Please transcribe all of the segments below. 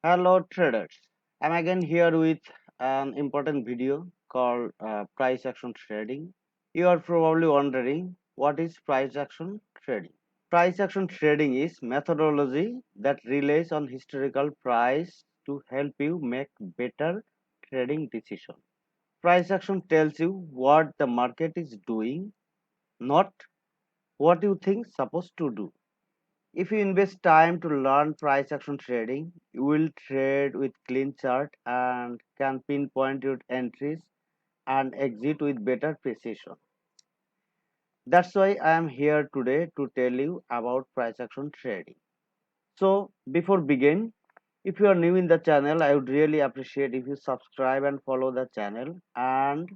Hello traders. I'm again here with an important video called price action trading. You are probably wondering what is price action trading. Price action trading is methodology that relies on historical price to help you make better trading decisions. Price action tells you what the market is doing, not what you think supposed to do. If you invest time to learn price action trading, you will trade with clean chart and can pinpoint your entries and exit with better precision. That's why I am here today to tell you about price action trading. So before begin, if you are new in the channel, I would really appreciate if you subscribe and follow the channel, and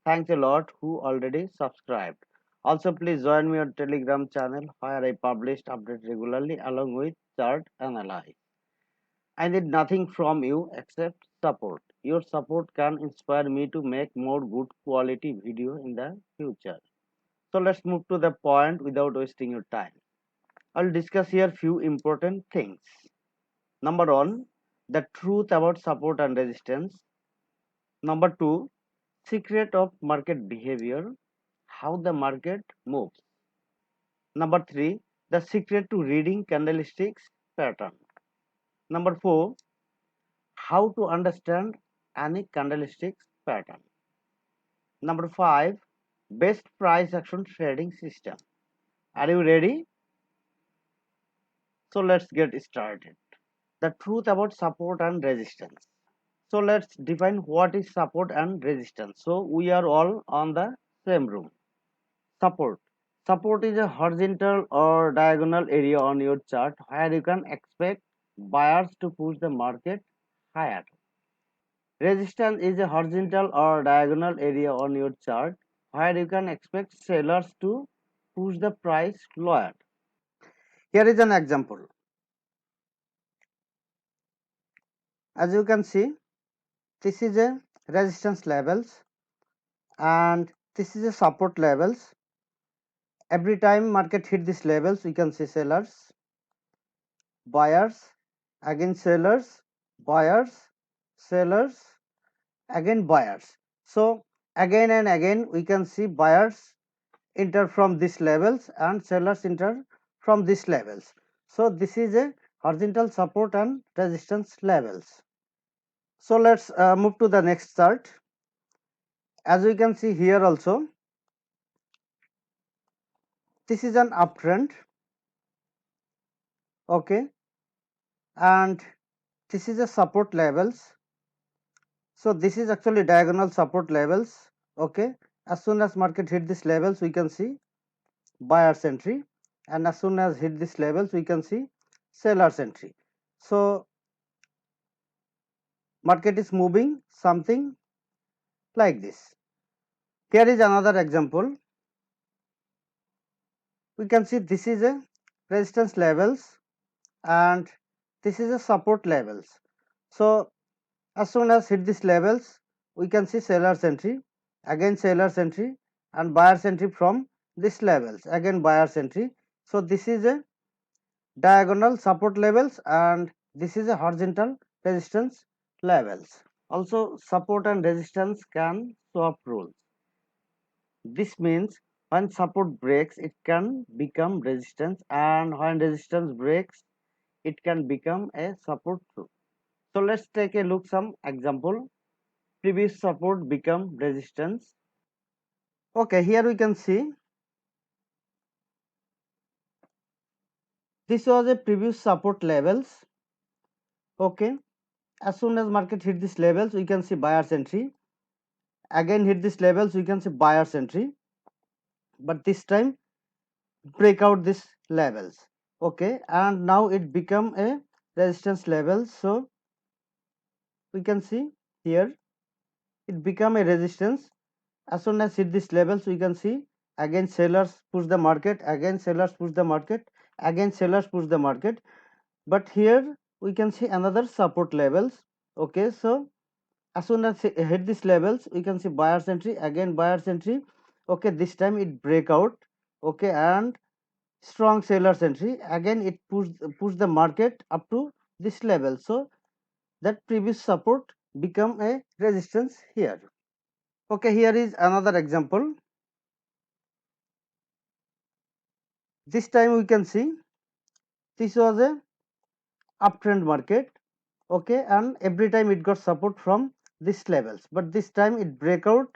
thanks a lot who already subscribed. Also please join me on Telegram channel where I publish updates regularly along with chart analysis. I need nothing from you except support. Your support can inspire me to make more good quality video in the future. So let's move to the point without wasting your time. I'll discuss here few important things. Number one, the truth about support and resistance. Number two, secret of market behavior, how the market moves. Number three, the secret to reading candlesticks pattern. Number four, how to understand any candlesticks pattern. Number five, best price action trading system. Are you ready? So let's get started. The truth about support and resistance. So let's define what is support and resistance. So we are all on the same room. Support. Support is a horizontal or diagonal area on your chart where you can expect buyers to push the market higher. Resistance is a horizontal or diagonal area on your chart where you can expect sellers to push the price lower. Here is an example. As you can see, this is a resistance levels and this is a support levels. Every time market hit these levels, we can see sellers, buyers, again sellers, buyers, sellers, again buyers. So again and again we can see buyers enter from these levels and sellers enter from these levels. So this is a horizontal support and resistance levels. So let's move to the next chart. As we can see here also, this is an uptrend, okay, and this is a support levels. So this is actually diagonal support levels, okay. As soon as market hit these levels, we can see buyer's entry, and as soon as hit these levels, we can see seller's entry. So market is moving something like this. Here is another example. We can see this is a resistance levels and this is a support levels. So as soon as hit these levels, we can see seller's entry, again seller's entry, and buyer's entry from this levels, again buyer's entry. So this is a diagonal support levels and this is a horizontal resistance levels. Also support and resistance can swap roles. This means when support breaks, it can become resistance, and when resistance breaks, it can become a support too. So let's take a look some example. Previous support become resistance. Okay, here we can see this was a previous support levels. Okay, as soon as market hit these levels, we can see buyer's entry. Again hit these levels, we can see buyer's entry, but this time break out these levels. Okay, and now it become a resistance level. So we can see here it become a resistance. As soon as hit these levels, we can see again sellers push the market, again sellers push the market, again sellers push the market. But here we can see another support levels. Okay, so as soon as hit these levels, we can see buyer's entry, again buyer's entry. Okay, this time it break out. Okay, and strong seller's entry, again it push the market up to this level. So that previous support become a resistance here. Okay, here is another example. This time we can see this was a uptrend market, okay, and every time it got support from these levels, but this time it break out,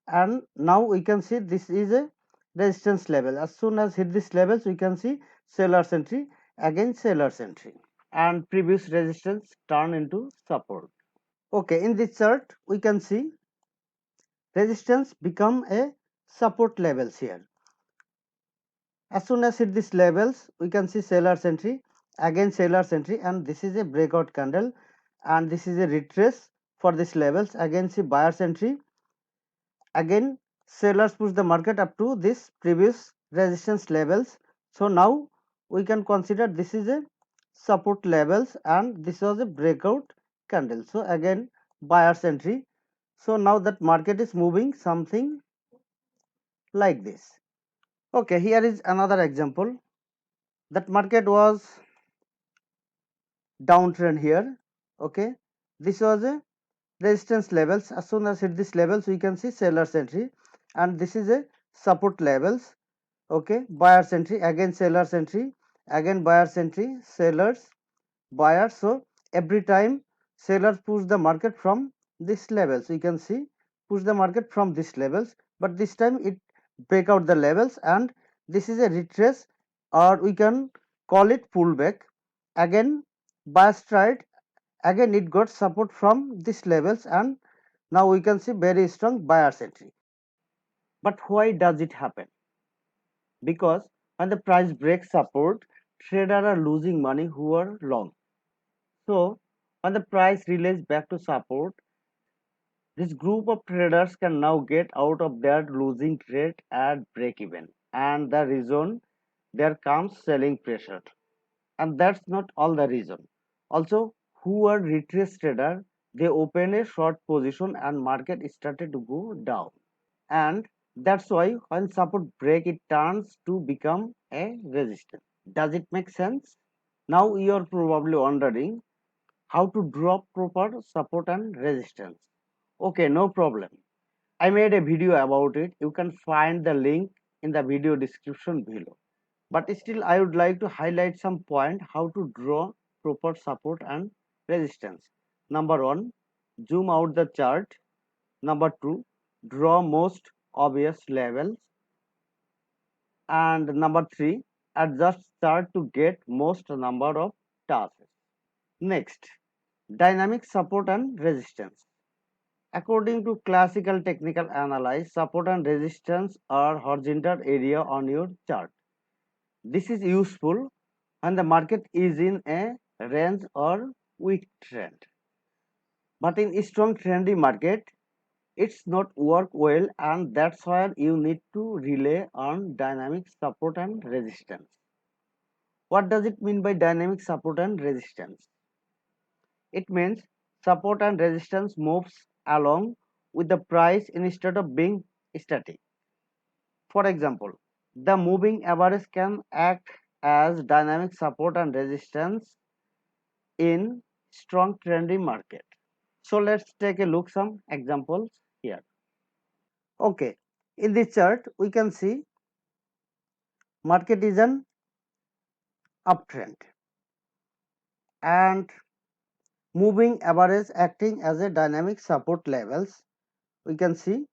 and now we can see this is a resistance level. As soon as hit these levels, we can see seller's entry, again seller's entry, and previous resistance turn into support. Okay, in this chart we can see resistance become a support levels here. As soon as hit these levels, we can see seller's entry, again seller's entry, and this is a breakout candle, and this is a retrace for these levels. Again see buyer's entry, again sellers push the market up to this previous resistance levels. So now we can consider this is a support levels, and this was a breakout candle. So again buyer's entry. So now that market is moving something like this. Okay, here is another example. That market was downtrend here. Okay, this was a resistance levels. As soon as hit these levels, we can see seller's entry, and this is a support levels. Okay, buyer's entry, again seller's entry, again buyer's entry, sellers, buyer. So every time sellers push the market from this levels, we can see push the market from this levels, but this time it break out the levels, and this is a retrace, or we can call it pullback. Again buyer's tried, again it got support from these levels, and now we can see very strong buyer's entry. But why does it happen? Because when the price breaks support, traders are losing money who are long. So when the price relays back to support, this group of traders can now get out of their losing trade at break even, and the reason there comes selling pressure. And that's not all the reason. Also, who are retrace trader, they open a short position and market started to go down, and that's why when support break, it turns to become a resistance. Does it make sense? Now you are probably wondering how to draw proper support and resistance. Okay, no problem. I made a video about it. You can find the link in the video description below. But still, I would like to highlight some point how to draw proper support and resistance. Number one, zoom out the chart. Number two, draw most obvious levels. And number three, adjust chart to get most number of tasks. Next, dynamic support and resistance. According to classical technical analysis, support and resistance are horizontal area on your chart. This is useful when the market is in a range or weak trend. But in a strong trendy market, it's not work well, and that's why you need to rely on dynamic support and resistance. What does it mean by dynamic support and resistance? It means support and resistance moves along with the price instead of being static. For example, the moving average can act as dynamic support and resistance in strong trendy market. So let's take a look some examples here. Okay, in this chart we can see market is an uptrend, and moving average acting as a dynamic support levels. We can see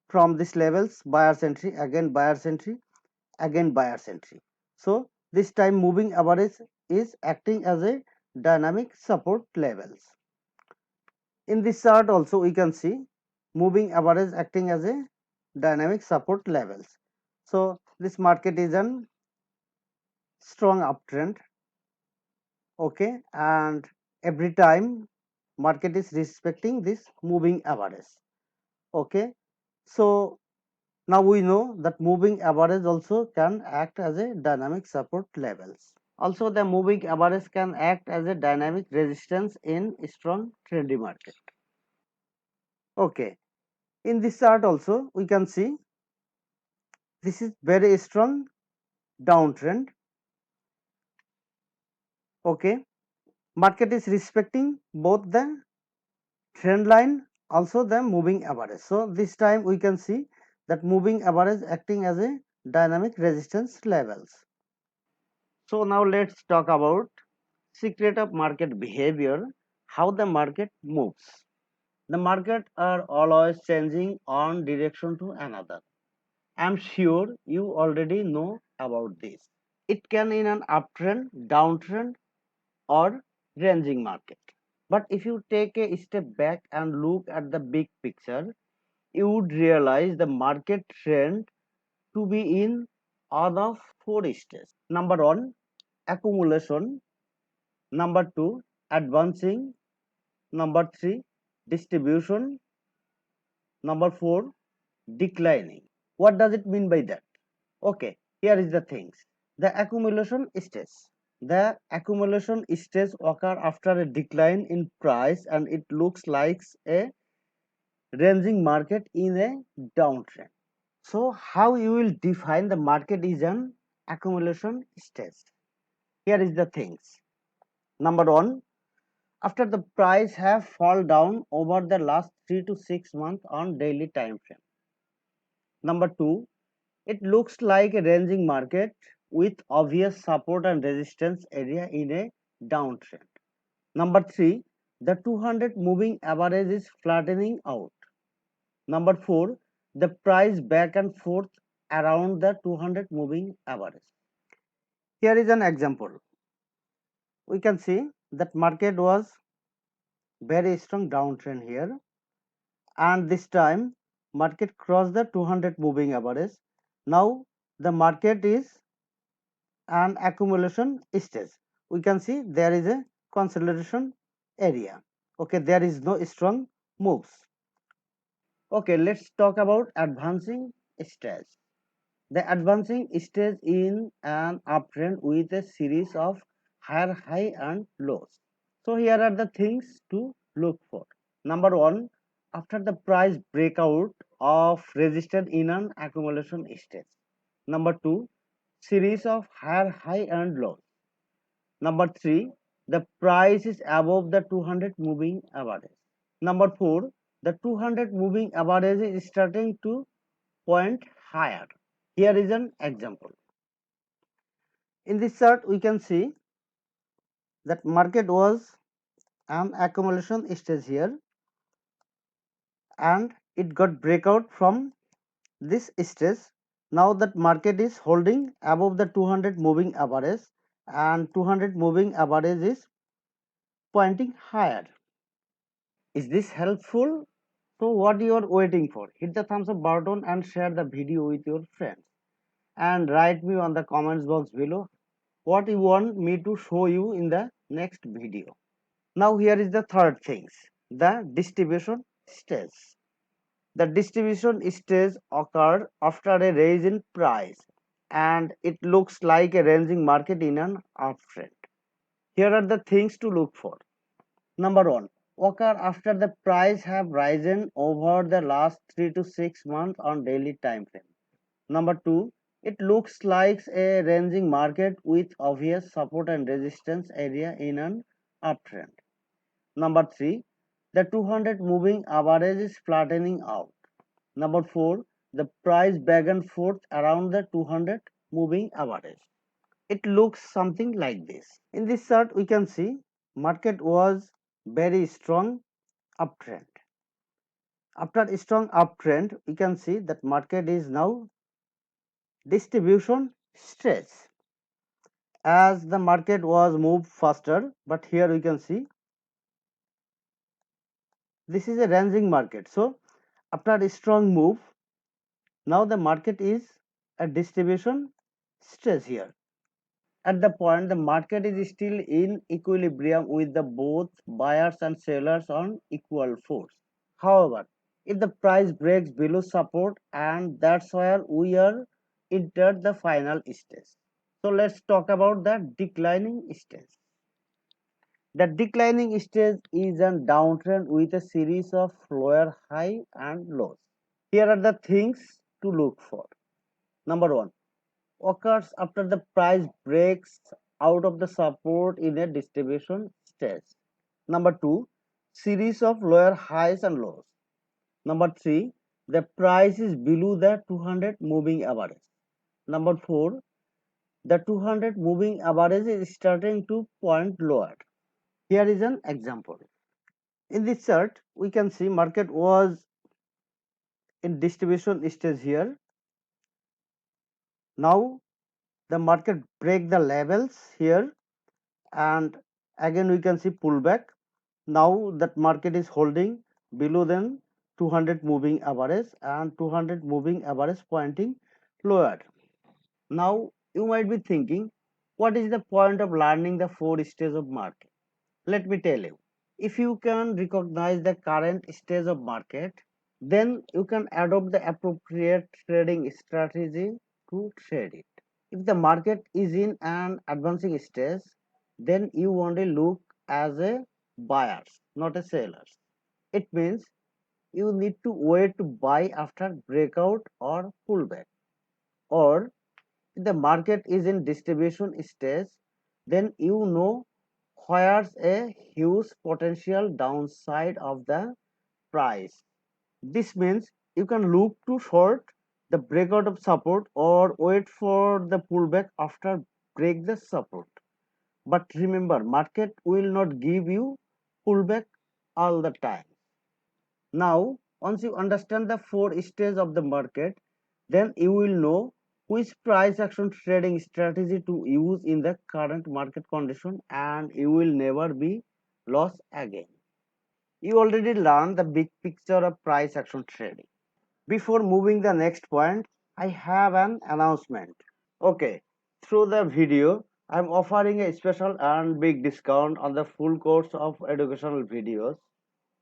from these levels buyer's entry, again buyer's entry, again buyer's entry. So this time moving average is acting as a dynamic support levels. In this chart also we can see moving average acting as a dynamic support levels. So this market is an strong uptrend, okay, and every time market is respecting this moving average, okay. So now we know that moving average also can act as a dynamic support levels. Also, the moving average can act as a dynamic resistance in strong trendy market. Okay, in this chart also we can see this is very strong downtrend. Okay, Market is respecting both the trend line also the moving average. So this time we can see that moving average acting as a dynamic resistance levels. So now let's talk about secret of market behavior, how the market moves. The market are always changing on direction to another. I'm sure you already know about this. It can in an uptrend, downtrend or ranging market. But if you take a step back and look at the big picture, you would realize the market trend to be in all of four stages. Number one, accumulation. Number two, advancing. Number three, distribution. Number four, declining. What does it mean by that? Okay, here is the things. The accumulation stage. The accumulation stage occur after a decline in price and it looks like a ranging market in a downtrend. So how you will define the market is an accumulation stage? Here is the things. Number one, after the price have fall down over the last 3 to 6 months on daily time frame. Number two, it looks like a ranging market with obvious support and resistance area in a downtrend. Number three, the 200 moving average is flattening out. Number four, the price back and forth around the 200 moving average. Here is an example. We can see that market was very strong downtrend here, and this time market crossed the 200 moving average. Now the market is an accumulation stage. We can see there is a consolidation area. Okay, there is no strong moves. Okay, let's talk about advancing stage. The advancing stage in an uptrend with a series of higher high and lows. So here are the things to look for. Number one, after the price breakout of resistance in an accumulation stage. Number two, series of higher high and lows. Number three, the price is above the 200 moving average. Number four, the 200 moving average is starting to point higher. Here is an example. In this chart, we can see that market was an accumulation stage here and it got breakout from this stage. Now that market is holding above the 200 moving average and 200 moving average is pointing higher. Is this helpful? So what you are waiting for? Hit the thumbs up button and share the video with your friends. And write me on the comments box below what you want me to show you in the next video. Now here is the third things, the distribution stage. The distribution stage occurred after a rise in price and it looks like a ranging market in an uptrend. Here are the things to look for. Number one, occur after the price have risen over the last 3 to 6 months on daily time frame. Number two, it looks like a ranging market with obvious support and resistance area in an uptrend. Number three, the 200 moving average is flattening out. Number four, the price back and forth around the 200 moving average. It looks something like this. In this chart, we can see market was very strong uptrend. After a strong uptrend, we can see that market is now distribution stress as the market was moved faster, but here we can see this is a ranging market. So after a strong move, now the market is a distribution stress here. At the point the market is still in equilibrium with the both buyers and sellers on equal force. However, if the price breaks below support, and that's where we are entered the final stage. So let's talk about the declining stage. The declining stage is a downtrend with a series of lower high and lows. Here are the things to look for. Number one, occurs after the price breaks out of the support in a distribution stage. Number 2, series of lower highs and lows. Number 3, the price is below the 200 moving average. Number 4, the 200 moving average is starting to point lower. Here is an example. In this chart, we can see market was in distribution stage here. Now the market break the levels here, and again we can see pullback. Now that market is holding below than 200 moving average, and 200 moving average pointing lower. Now you might be thinking, what is the point of learning the 4 stages of market? Let me tell you. If you can recognize the current stage of market, then you can adopt the appropriate trading strategy to trade it. If the market is in an advancing stage, then you only look as a buyer, not a seller. It means you need to wait to buy after breakout or pullback. Or if the market is in distribution stage, then you know where's a huge potential downside of the price. This means you can look to short the breakout of support or wait for the pullback after break the support. But remember, market will not give you pullback all the time. Now, once you understand the 4 stages of the market, then you will know which price action trading strategy to use in the current market condition, and you will never be lost again. You already learned the big picture of price action trading. Before moving the next point, I have an announcement. Okay, through the video, I'm offering a special and big discount on the full course of educational videos.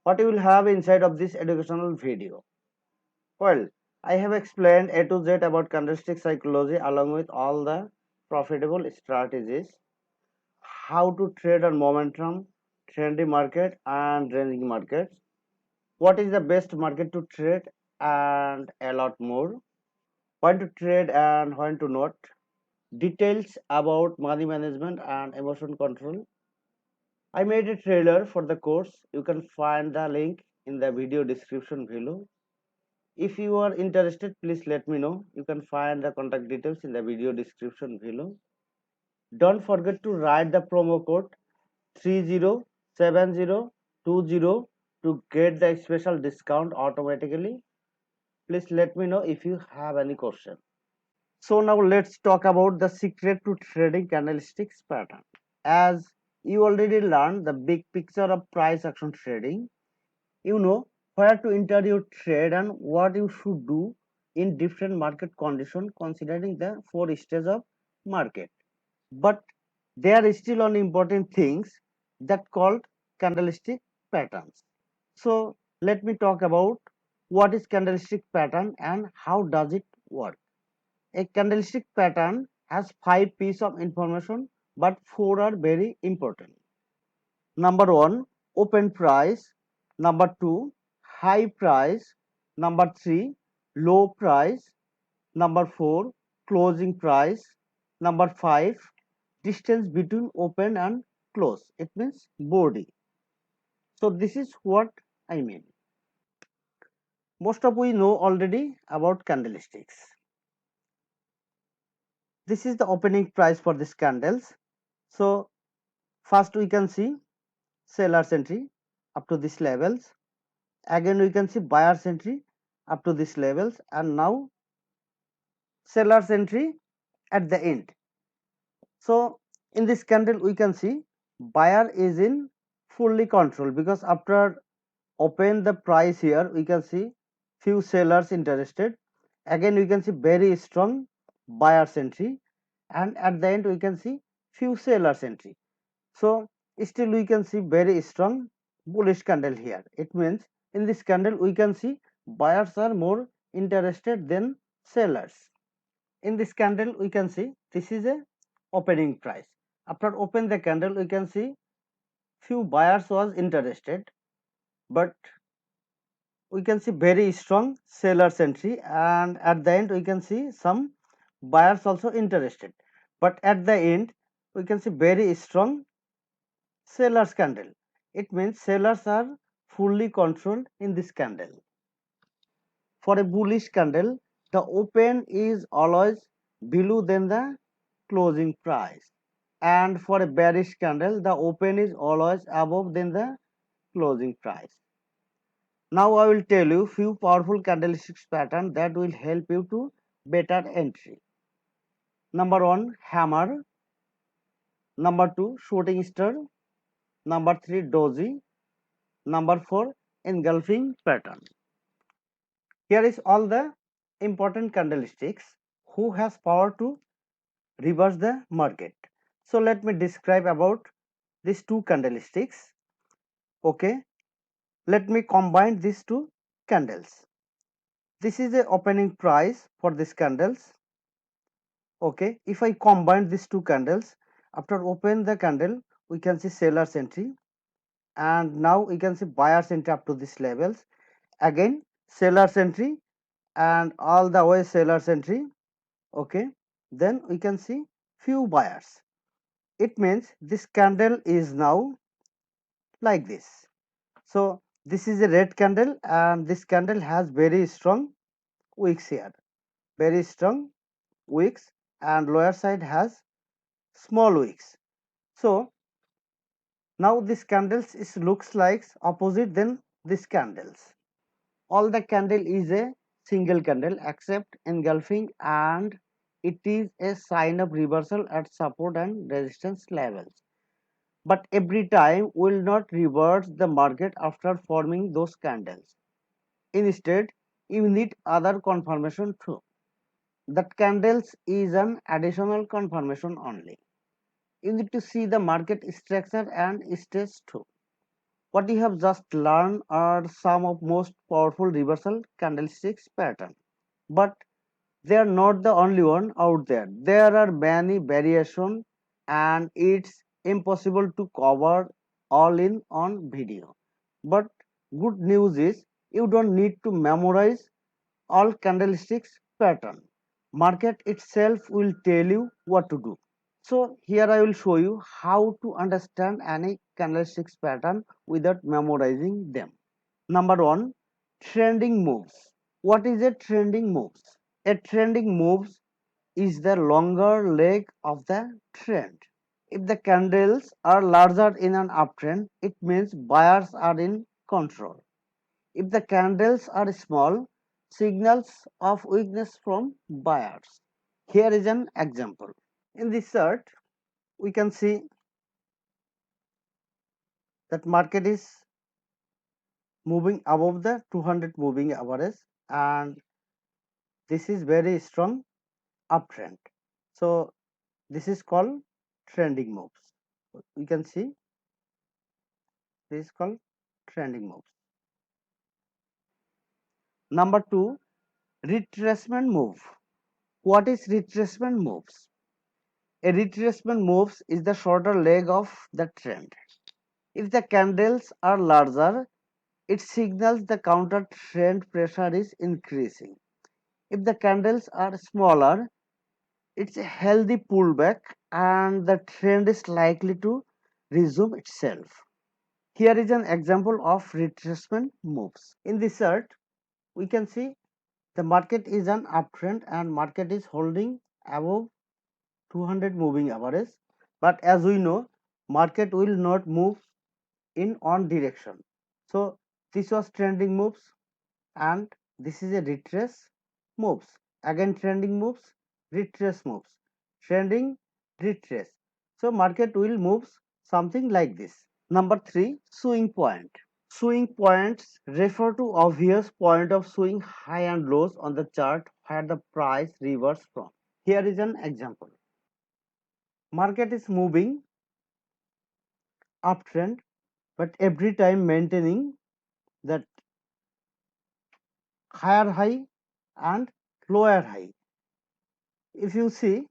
What you will have inside of this educational video? Well, I have explained A to Z about candlestick psychology along with all the profitable strategies, how to trade on momentum, trendy market and ranging markets, what is the best market to trade, and a lot more. When to trade and when to not. Details about money management and emotion control. I made a trailer for the course. You can find the link in the video description below. If you are interested, please let me know. You can find the contact details in the video description below. Don't forget to write the promo code 307020 to get the special discount automatically. Please let me know if you have any question. So now let's talk about the secret to trading candlesticks pattern. As you already learned the big picture of price action trading, you know where to enter your trade and what you should do in different market conditions considering the 4 stages of market. But there is still on important things that called candlestick patterns. So let me talk about what is candlestick pattern and how does it work. A candlestick pattern has 5 pieces of information, but 4 are very important. Number 1, open price. Number 2, high price. Number 3, low price. Number 4, closing price. Number 5, distance between open and close. It means body. So this is what I mean. Most of we know already about candlesticks. This is the opening price for these candles. So first we can see seller's entry up to these levels. Again we can see buyer's entry up to these levels, and now seller's entry at the end. So in this candle we can see buyer is in fully control because after open the price here we can see few sellers interested. Again we can see very strong buyer's entry, and at the end we can see few sellers entry. So still we can see very strong bullish candle here. It means in this candle we can see buyers are more interested than sellers. In this candle we can see this is a opening price. After open the candle we can see few buyers was interested, but we can see very strong sellers entry, and at the end we can see some buyers also interested, but at the end we can see very strong Seller's candle. It means sellers are fully controlled in this candle. For a bullish candle, the open is always below than the closing price. And for a bearish candle, the open is always above than the closing price. Now I will tell you few powerful candlesticks pattern that will help you to better entry. Number 1, hammer. Number 2, shooting star. Number 3, doji. Number 4, engulfing pattern. Here is all the important candlesticks who has power to reverse the market. So let me describe about these two candlesticks. Okay, let me combine these two candles. This is the opening price for these candles. Okay, if I combine these two candles, after open the candle, we can see seller's entry, and now we can see buyer's entry up to these levels. Again, seller's entry, and all the way seller's entry. Okay, then we can see few buyers. It means this candle is now like this. So this is a red candle, and this candle has very strong wicks here, very strong wicks, and lower side has small wicks. So now this candles is looks like opposite than this candles. All the candle is a single candle except engulfing, and it is a sign of reversal at support and resistance levels. But every time will not reverse the market after forming those candles. Instead, you need other confirmation too. That candles is an additional confirmation only. You need to see the market structure and stage too. What you have just learned are some of most powerful reversal candlesticks pattern. But they are not the only one out there. There are many variations, and it's impossible to cover all in on video. But good news is you don't need to memorize all candlesticks pattern. Market itself will tell you what to do. So here I will show you how to understand any candlesticks pattern without memorizing them. Number 1, trending moves. What is a trending moves? A trending moves is the longer leg of the trend. If the candles are larger in an uptrend, it means buyers are in control. If the candles are small, signals of weakness from buyers. Here is an example. In this chart, we can see that market is moving above the 200 moving average, and this is very strong uptrend. So this is called trending moves. We can see this is called trending moves. Number 2, retracement move. What is retracement moves? A retracement moves is the shorter leg of the trend. If the candles are larger, it signals the counter trend pressure is increasing. If the candles are smaller, it's a healthy pullback and the trend is likely to resume itself. Here is an example of retracement moves. In this chart, we can see the market is an uptrend and market is holding above 200 moving average. But as we know, market will not move in one direction. So this was trending moves, and this is a retrace moves. Again trending moves, retrace moves, trending, retrace. So market will moves something like this. Number 3, swing point. Swing points refer to obvious point of swing high and lows on the chart where the price reverses from. Here is an example. Market is moving uptrend, but every time maintaining that higher high and lower high. If you see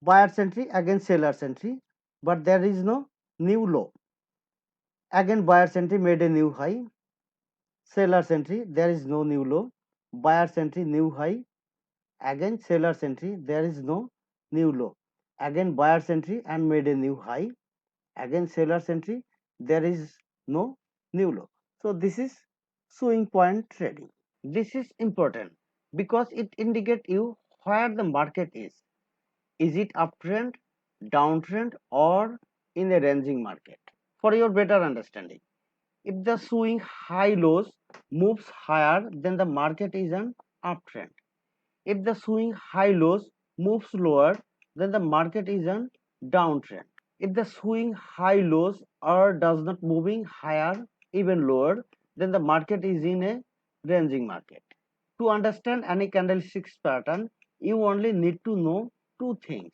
buyer's entry against seller's entry, but there is no new low. Again buyer's entry made a new high, seller's entry there is no new low, buyer's entry new high, again seller's entry there is no new low, again buyer's entry and made a new high, Again seller's entry, there is no new low. So this is swing point trading. This is important because it indicates you where the market is. Is it uptrend, downtrend, or in a ranging market? For your better understanding, if the swing high lows moves higher, then the market is an uptrend. If the swing high lows moves lower, then the market is an downtrend. If the swing high lows or does not moving higher, even lower, then the market is in a ranging market. To understand any candlesticks pattern, you only need to know two things.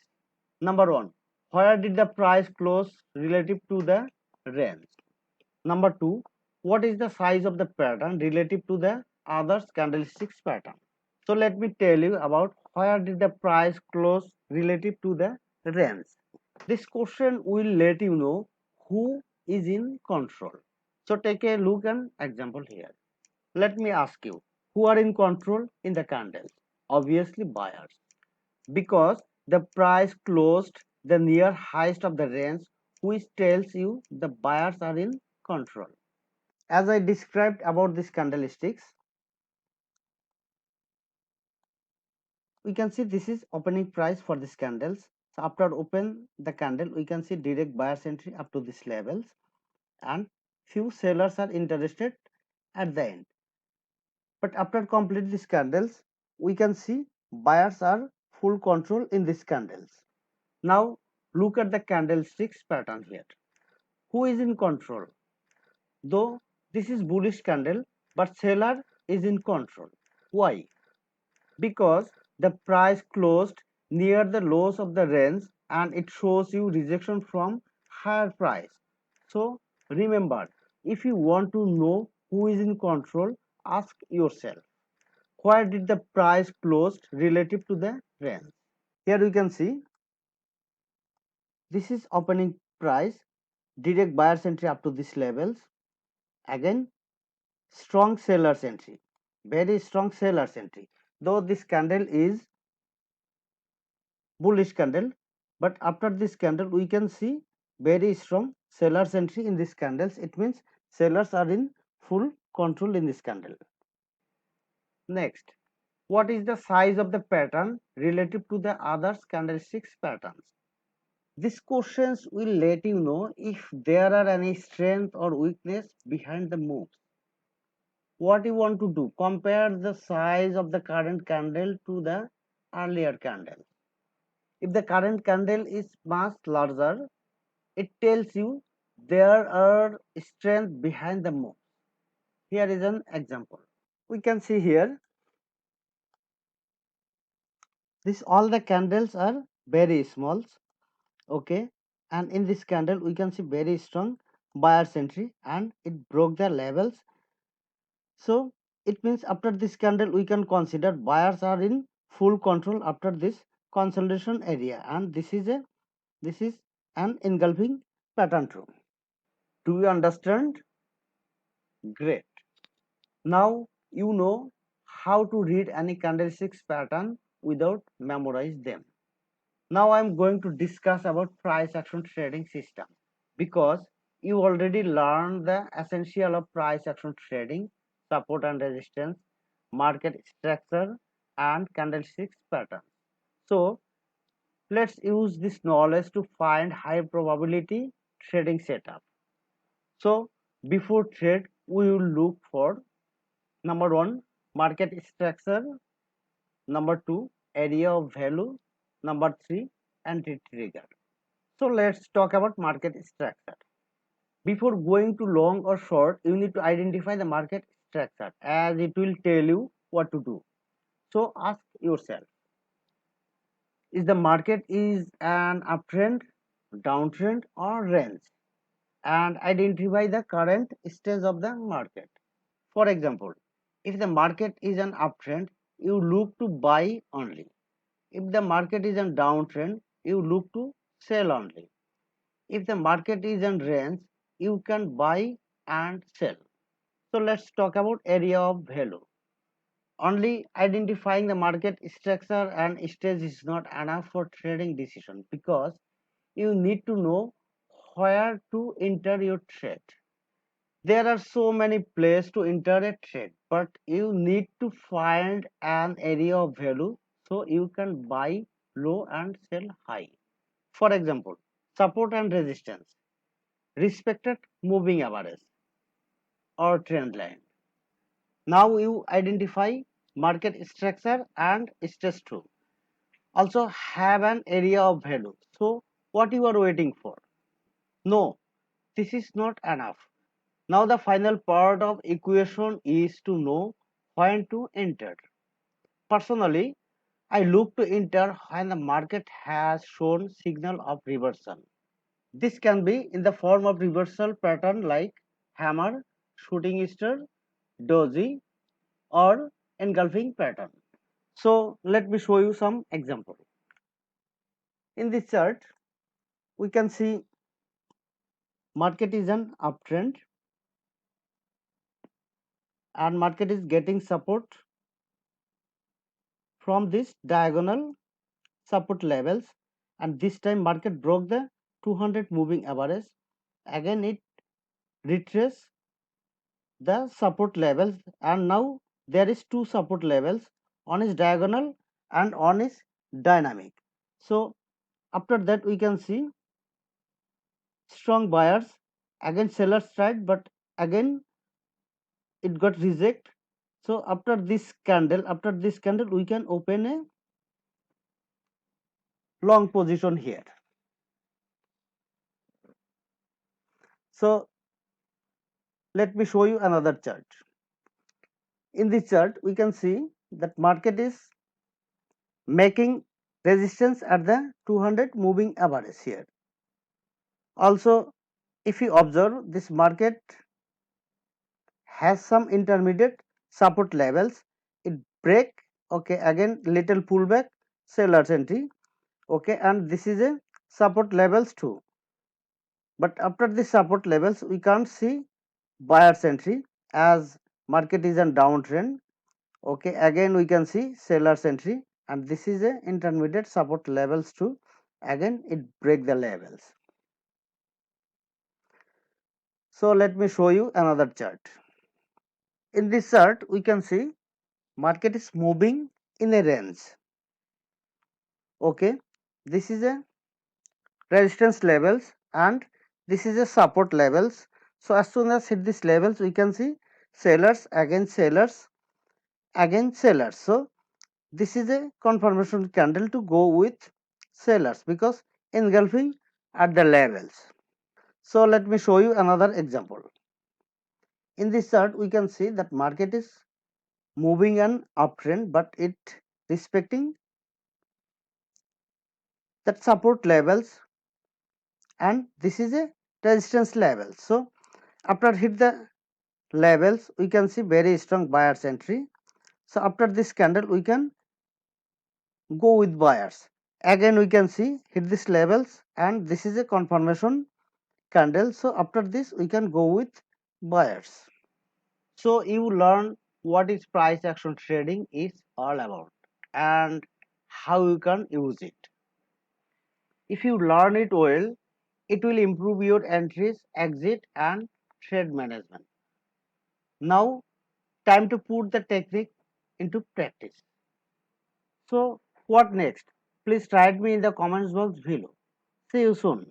Number one, where did the price close relative to the range? Number two, what is the size of the pattern relative to the other candlesticks pattern? So let me tell you about where did the price close relative to the range. This question will let you know who is in control. So take a look and example here. Let me ask you, who are in control in the candle? Obviously buyers, because the price closed the near highest of the range, which tells you the buyers are in control. As I described about these candlesticks, we can see this is opening price for these candles. So after open the candle, we can see direct buyers entry up to these levels, and few sellers are interested at the end. But after complete these candles, we can see buyers are full control in these candles. Now look at the candlesticks pattern here. Who is in control? Though this is bullish candle, but seller is in control. Why? Because the price closed near the lows of the range and it shows you rejection from higher price. So remember, if you want to know who is in control, ask yourself, where did the price closed relative to the range? Here you can see this is opening price, direct buyer's entry up to these levels. Again, strong seller's entry, very strong seller's entry. Though this candle is bullish candle, but after this candle we can see very strong sellers entry in these candles. It means sellers are in full control in this candle. Next, what is the size of the pattern relative to the other candlesticks patterns? These questions will let you know if there are any strength or weakness behind the moves. What you want to do, compare the size of the current candle to the earlier candle. If the current candle is much larger, it tells you there are strength behind the move. Here is an example. We can see here this all the candles are very small, okay, and in this candle we can see very strong buyer's entry and it broke the levels. So it means after this candle we can consider buyers are in full control after this consolidation area, and this is an engulfing pattern too. Do you understand? Great. Now you know how to read any candlesticks pattern without memorize them. Now I am going to discuss about price action trading system, because you already learned the essential of price action trading, support and resistance, market structure, and candlesticks pattern. So let's use this knowledge to find high probability trading setup. So before trade, we will look for number one, market structure, number two, area of value, number three, entry trigger. So let's talk about market structure. Before going to long or short, you need to identify the market structure as it will tell you what to do. So ask yourself, is the market is an uptrend, downtrend, or range? And identify the current stage of the market. For example, if the market is an uptrend, you look to buy only. If the market is a downtrend, you look to sell only. If the market is in range, you can buy and sell. So let's talk about area of value. Only identifying the market structure and stage is not enough for trading decision, because you need to know where to enter your trade. There are so many places to enter a trade, but you need to find an area of value so you can buy low and sell high. For example, support and resistance, respected moving average or trend line. Now you identify market structure and stage 2. Also have an area of value. So what you are waiting for? No, this is not enough. Now the final part of equation is to know when to enter. Personally, I look to enter when the market has shown signal of reversal. This can be in the form of reversal pattern like hammer, shooting star, doji, or engulfing pattern. So let me show you some example. In this chart, we can see market is an uptrend and market is getting support from this diagonal support levels, and this time market broke the 200 moving average. Again it retraced the support levels, and now there is two support levels, one is diagonal and one is dynamic. So after that we can see strong buyers, again sellers tried, but again it got reject. So after this candle we can open a long position here. So let me show you another chart. In this chart we can see that market is making resistance at the 200 moving average here. Also, if you observe, this market has some intermediate support levels. It break, okay, again little pullback, sellers entry, okay, and this is a support levels too. But after the support levels we can't see buyers entry as market is in downtrend. Okay, again we can see sellers entry, and this is a intermediate support levels too. Again it break the levels. So let me show you another chart. In this chart we can see market is moving in a range. Okay, this is a resistance levels and this is a support levels. So as soon as hit these levels we can see sellers, again sellers, again sellers. So this is a confirmation candle to go with sellers because engulfing at the levels. So let me show you another example. In this chart we can see that market is moving an uptrend, but it respecting that support levels, and this is a resistance level. So after hit the levels we can see very strong buyers entry. So after this candle we can go with buyers. Again we can see hit these levels, and this is a confirmation candle. So after this we can go with buyers. So you learn what is price action trading is all about and how you can use it. If you learn it well, it will improve your entries, exit and trade management. Now time to put the technique into practice. So what next? Please write me in the comments box below. See you soon.